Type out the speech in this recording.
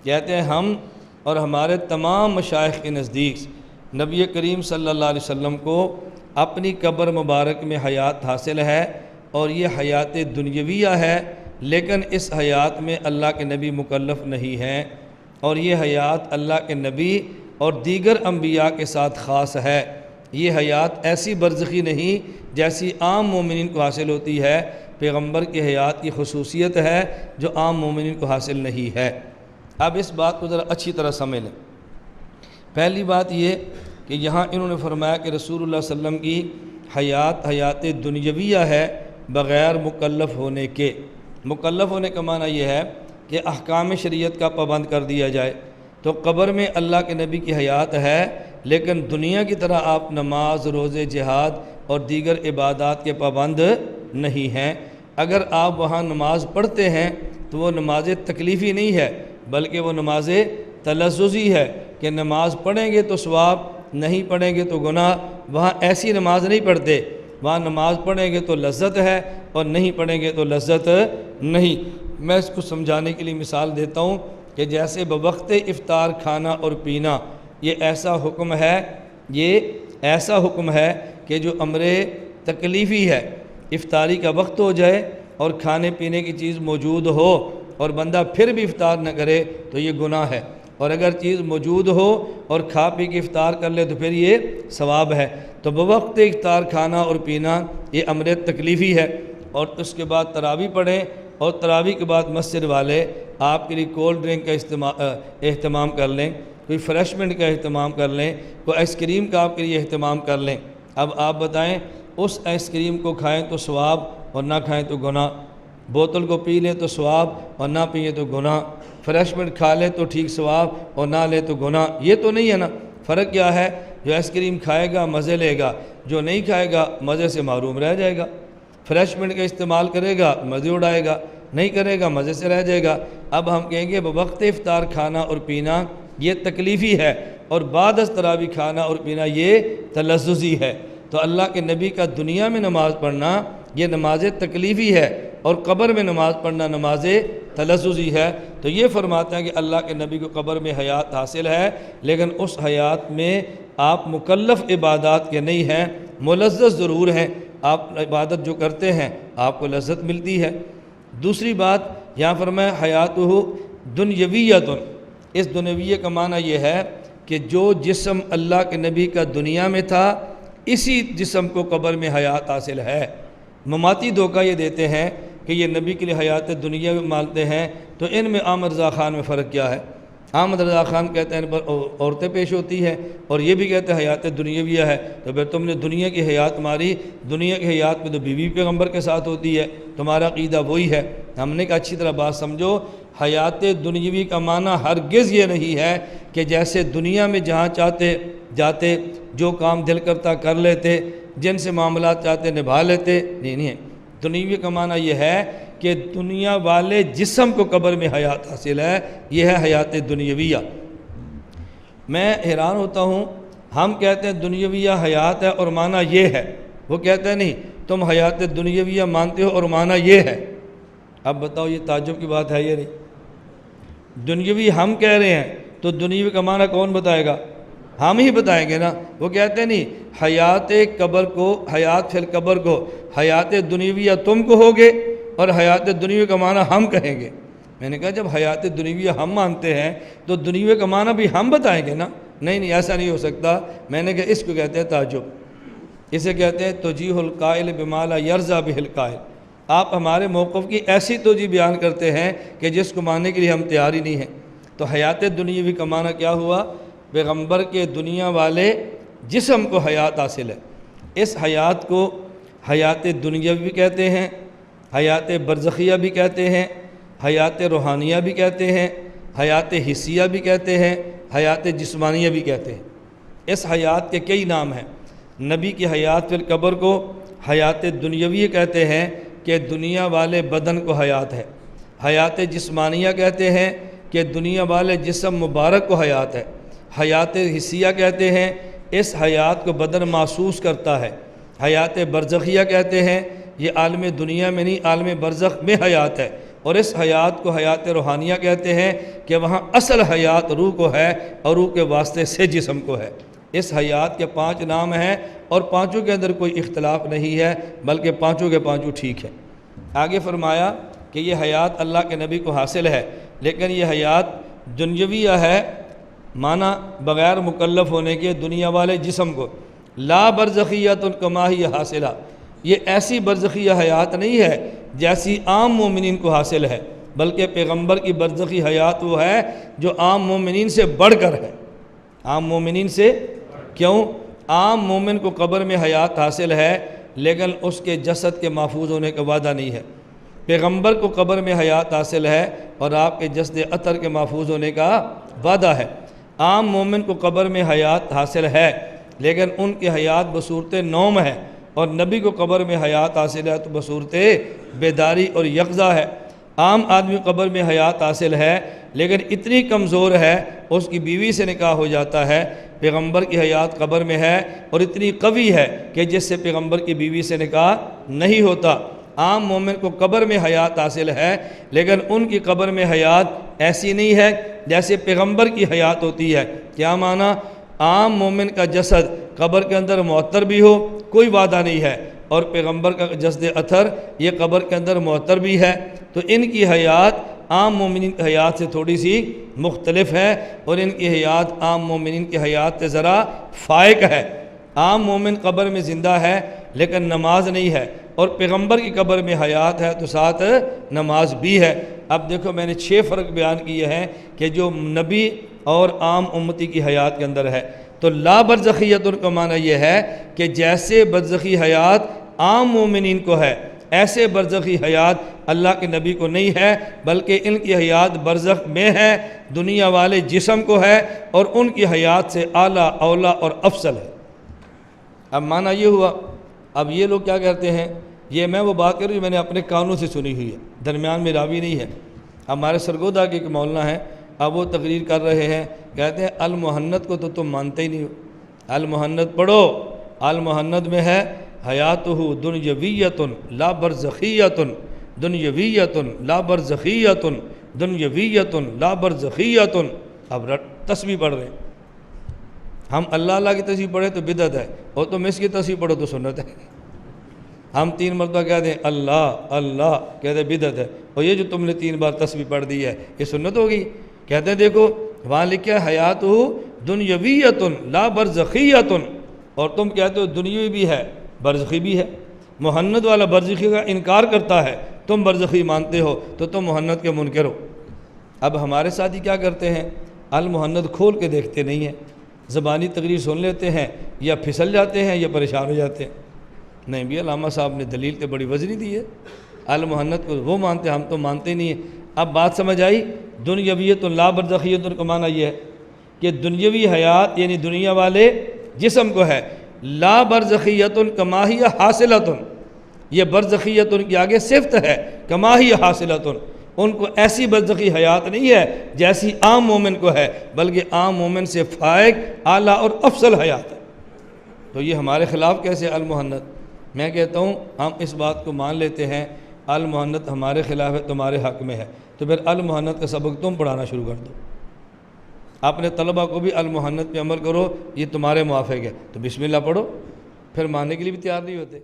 کہتے ہیں ہم اور ہمارے تمام مشائخ کے نزدیک نبی کریم صلی اللہ علیہ وسلم کو اپنی قبر مبارک میں حیات حاصل ہے، اور یہ حیات دنیویہ ہے، لیکن اس حیات میں اللہ کے نبی مکلف نہیں ہیں، اور یہ حیات اللہ کے نبی اور دیگر انبیاء کے ساتھ خاص ہے۔ یہ حیات ایسی برزخی نہیں جیسی عام مومنین کو حاصل ہوتی ہے، پیغمبر کی حیات کی خصوصیت ہے جو عام مومنین کو حاصل نہیں ہے۔ اب اس بات کو ذرا اچھی طرح سمجھ لیں۔ پہلی بات یہ کہ یہاں انہوں نے فرمایا کہ رسول اللہ صلی اللہ علیہ وسلم کی حیات دنیویہ ہے بغیر مکلف ہونے کے۔ مکلف ہونے کا معنی یہ ہے کہ احکام شریعت کا پابند کر دیا جائے۔ تو قبر میں اللہ کے نبی کی حیات ہے، لیکن دنیا کی طرح آپ نماز، روزے، جہاد اور دیگر عبادات کے پابند نہیں ہیں۔ اگر آپ وہاں نماز پڑھتے ہیں تو وہ نماز تکلیفی نہیں ہے، بلکہ وہ نماز تلذذی ہے کہ نماز پڑھیں گے تو ثواب، نہیں پڑھیں گے تو گناہ۔ وہاں ایسی نماز نہیں پڑھتے، وہاں نماز پڑھیں گے تو لذت ہے اور نہیں پڑھیں گے تو لذت نہیں۔ میں اس کو سمجھانے کے لیے مثال دیتا ہوں کہ جیسے بوقت افطار کھانا اور پینا، یہ ایسا حکم ہے کہ جو امر تکلیفی ہے۔ افطاری کا وقت ہو جائے اور کھانے پینے کی چیز موجود ہو اور بندہ پھر بھی افطار نہ کرے تو یہ گناہ ہے، اور اگر چیز موجود ہو اور کھا پی کے افطار کر لے تو پھر یہ ثواب ہے۔ تو بوقت افطار کھانا اور پینا یہ امر تکلیفی ہے۔ اور اس کے بعد تراویح پڑھیں، اور تراویح کے بعد مسجد والے آپ کے لیے کولڈ ڈرنک کا اہتمام کر لیں، کوئی فریشمنٹ کا اہتمام کر لیں، کوئی آئس کریم کا آپ کے لیے اہتمام کر لیں۔ اب آپ بتائیں، اس آئس کریم کو کھائیں تو ثواب اور نہ کھائیں تو گناہ، بوتل کو پی لیں تو ثواب اور نہ پئیں تو گناہ، فریشمنٹ کھا لیں تو ٹھیک ثواب اور نہ لے تو گناہ۔ یہ تو نہیں ہے نا؟ فرق کیا ہے؟ جو آئس کریم کھائے گا مزے لے گا، جو نہیں کھائے گا مزے سے محروم رہ جائے گا۔ فریشمنٹ کا استعمال کرے گا مزے اڑائے گا، نہیں کرے گا مزے سے رہ جائے گا۔ اب ہم کہیں گے بوقت افطار کھانا اور پینا یہ تکلیفی ہے، اور بعد از تراویح کھانا اور پینا یہ تلذذی ہے۔ تو اللہ کے نبی کا دنیا میں نماز پڑھنا یہ نماز تکلیفی ہے، اور قبر میں نماز پڑھنا نماز تلذذی ہے۔ تو یہ فرماتے ہیں کہ اللہ کے نبی کو قبر میں حیات حاصل ہے، لیکن اس حیات میں آپ مکلف عبادات کے نہیں ہیں، ملذذ ضرور ہیں۔ آپ عبادت جو کرتے ہیں آپ کو لذت ملتی ہے۔ دوسری بات یہاں فرمایا حیاتہ دنیویۃ۔ اس دنیویہ کا معنی یہ ہے کہ جو جسم اللہ کے نبی کا دنیا میں تھا اسی جسم کو قبر میں حیات حاصل ہے۔ مماتی دھوکہ یہ دیتے ہیں کہ یہ نبی کے لیے حیات دنیا میں مانتے ہیں، تو ان میں احمد رضا خان میں فرق کیا ہے؟ احمد رضا خان کہتے ہیں ان پر عورتیں پیش ہوتی ہیں، اور یہ بھی کہتے ہیں حیات دنیاویہ ہے۔ تو پھر تم نے دنیا کی حیات ماری، دنیا کی حیات میں تو بیوی پیغمبر کے ساتھ ہوتی ہے، تمہارا عقیدہ وہی ہے۔ ہم نے کہا اچھی طرح بات سمجھو، حیات دنیاوی کا معنی ہرگز یہ نہیں ہے کہ جیسے دنیا میں جہاں چاہتے جاتے، جو کام دل کرتا کر لیتے، جن سے معاملات چاہتے نبھا لیتے، نہیں ہے۔ دنیاوی کا معنی یہ ہے کہ دنیا والے جسم کو قبر میں حیات حاصل ہے، یہ ہے حیات دنیاویہ۔ میں حیران ہوتا ہوں، ہم کہتے ہیں دنیاویہ حیات ہے اور معنی یہ ہے، وہ کہتے ہیں نہیں تم حیات دنیاویہ مانتے ہو اور معنی یہ ہے۔ اب بتاؤ یہ تعجب کی بات ہے یا نہیں؟ دنیاوی ہم کہہ رہے ہیں تو دنیاوی کا معنی کون بتائے گا؟ ہم ہی بتائیں گے نا۔ وہ کہتے ہیں نہیں، حیات قبر کو، حیات فی القبر کو حیات دنیاویہ تم کہو گے اور حیات دنیاوی کا معنی ہم کہیں گے۔ میں نے کہا جب حیات دنیاویہ ہم مانتے ہیں تو دنیاوی کا معنی بھی ہم بتائیں گے نا۔ نہیں ایسا نہیں ہو سکتا۔ میں نے کہا اس کو کہتے ہیں تعجب، اسے کہتے ہیں توجیہ القائل بما لا یرضی بہ القائل۔ آپ ہمارے موقف کی ایسی توجیہ بیان کرتے ہیں کہ جس کو ماننے کے لیے ہم تیار ہی نہیں ہیں۔ تو حیات دنیاوی کا معنی کیا ہوا؟ پیغمبر کے دنیا والے جسم کو حیات حاصل ہے۔ اس حیات کو حیات دنیاوی بھی کہتے ہیں، حیات برزخیہ بھی کہتے ہیں، حیات روحانیہ بھی کہتے ہیں، حیات حسیہ بھی کہتے ہیں، حیات جسمانیہ بھی کہتے ہیں۔ اس حیات کے کئی نام ہیں۔ نبی کی حیات فی القبر کو حیات دنیاوی کہتے ہیں کہ دنیا والے بدن کو حیات ہے۔ حیات جسمانیہ کہتے ہیں کہ دنیا والے جسم مبارک کو حیات ہے۔ حیات حسیہ کہتے ہیں اس حیات کو بدن محسوس کرتا ہے۔ حیات برزخیہ کہتے ہیں یہ عالم دنیا میں نہیں، عالم برزخ میں حیات ہے، اور اس حیات کو حیات روحانیہ کہتے ہیں کہ وہاں اصل حیات روح کو ہے اور روح کے واسطے سے جسم کو ہے۔ اس حیات کے 5 نام ہیں اور پانچوں کے اندر کوئی اختلاف نہیں ہے، بلکہ پانچوں کے پانچوں ٹھیک ہے۔ آگے فرمایا کہ یہ حیات اللہ کے نبی کو حاصل ہے، لیکن یہ حیات دنیاویہ ہے، معنی بغیر مکلف ہونے کے دنیا والے جسم کو۔ لا برزخیت کما ہی حاصلہ، یہ ایسی برزخی حیات نہیں ہے جیسی عام مومنین کو حاصل ہے، بلکہ پیغمبر کی برزخی حیات وہ ہے جو عام مومنین سے بڑھ کر ہے۔ عام مومنین سے کیوں؟ عام مومن کو قبر میں حیات حاصل ہے، لیکن اس کے جسد کے محفوظ ہونے کا وعدہ نہیں ہے۔ پیغمبر کو قبر میں حیات حاصل ہے اور آپ کے جسد اطہر کے محفوظ ہونے کا وعدہ ہے۔ عام مومن کو قبر میں حیات حاصل ہے، لیکن ان کی حیات بصورت نوم ہے، اور نبی کو قبر میں حیات حاصل ہے تو بصورت بیداری اور یقظہ ہے۔ عام آدمی قبر میں حیات حاصل ہے، لیکن اتنی کمزور ہے اس کی بیوی سے نکاح ہو جاتا ہے۔ پیغمبر کی حیات قبر میں ہے اور اتنی قوی ہے کہ جس سے پیغمبر کی بیوی سے نکاح نہیں ہوتا۔ عام مومن کو قبر میں حیات حاصل ہے، لیکن ان کی قبر میں حیات ایسی نہیں ہے جیسے پیغمبر کی حیات ہوتی ہے۔ کیا معنی؟ عام مومن کا جسد قبر کے اندر معطر بھی ہو کوئی وعدہ نہیں ہے، اور پیغمبر کا جسد اطہر یہ قبر کے اندر معطر بھی ہے، تو ان کی حیات عام مومنین کی حیات سے تھوڑی سی مختلف ہے، اور ان کی حیات عام مومنین کی حیات سے ذرا فائق ہے۔ عام مومن قبر میں زندہ ہے لیکن نماز نہیں ہے، اور پیغمبر کی قبر میں حیات ہے تو ساتھ نماز بھی ہے۔ اب دیکھو میں نے 6 فرق بیان کیے ہیں کہ جو نبی اور عام امتی کی حیات کے اندر ہے۔ تو لا برزخیت کا معنی یہ ہے کہ جیسے برزخی حیات عام مومنین کو ہے، ایسے برزخی حیات اللہ کے نبی کو نہیں ہے، بلکہ ان کی حیات برزخ میں ہے، دنیا والے جسم کو ہے، اور ان کی حیات سے اعلیٰ اولیٰ اور افضل ہے۔ اب معنی یہ ہوا، اب یہ لوگ کیا کہتے ہیں، یہ میں وہ بات کر رہی ہوں میں نے اپنے کانوں سے سنی ہوئی ہے، درمیان میں راوی نہیں ہے۔ ہمارے سرگودا کے ایک مولانا ہیں، اب وہ تقریر کر رہے ہیں، کہتے ہیں المحنت کو تو تم مانتے ہی نہیں ہو، المحنت پڑھو، المحنت میں ہے حیاتہ دنیویۃ لا برزخیۃ، دنیویۃ لا برزخیۃ، دنیویۃ لا برزخیۃ۔ اب تسبیح پڑھ رہے ہیں ہم، اللہ اللہ کی تسبیح پڑھے تو بدعت ہے، اور تم اس کی تسبیح پڑھو تو سنت ہے۔ ہم 3 مرتبہ کہتے ہیں اللہ اللہ، کہتے ہیں بدعت ہے، اور یہ جو تم نے 3 بار تسبیح پڑھ دی ہے یہ سنت ہوگی؟ کہتے ہیں دیکھو وہاں لکھا ہے حیاتہ دنیویۃ لا برزخیۃ، اور تم کہتے ہو دنیوی بھی ہے برزخی بھی ہے۔ محنت والا برزخی کا انکار کرتا ہے، تم برزخی مانتے ہو تو تم محنت کے منکر ہو۔ اب ہمارے ساتھی کیا کرتے ہیں، المحنت کھول کے دیکھتے نہیں ہیں، زبانی تقریر سن لیتے ہیں، یا پھسل جاتے ہیں یا پریشان ہو جاتے ہیں۔ نہیں بھی علامہ صاحب نے دلیل تو بڑی وزنی دی ہے، المحنت کو وہ مانتے ہم تو مانتے نہیں ہیں۔ اب بات سمجھ آئی؟ دنیویت لا برزخیت کا معنی یہ ہے کہ دنیاوی حیات یعنی دنیا والے جسم کو ہے، لا برزخیت کما ہی حاصلۃ، یہ برزخیت ان کی آگے صفت ہے، کما ہی حاصلۃ، ان کو ایسی برزخی حیات نہیں ہے جیسی عام مومن کو ہے، بلکہ عام مومن سے فائق اعلیٰ اور افضل حیات ہے۔ تو یہ ہمارے خلاف کیسے المحنت؟ میں کہتا ہوں ہم اس بات کو مان لیتے ہیں المحنت ہمارے خلاف ہے، تمہارے حق میں ہے، تو پھر المحنت کا سبق تم پڑھانا شروع کر دو، اپنے طلبہ کو بھی المحنت پہ عمل کرو، یہ تمہارے موافق ہے تو بسم اللہ پڑھو، پھر ماننے کے لیے بھی تیار نہیں ہوتے۔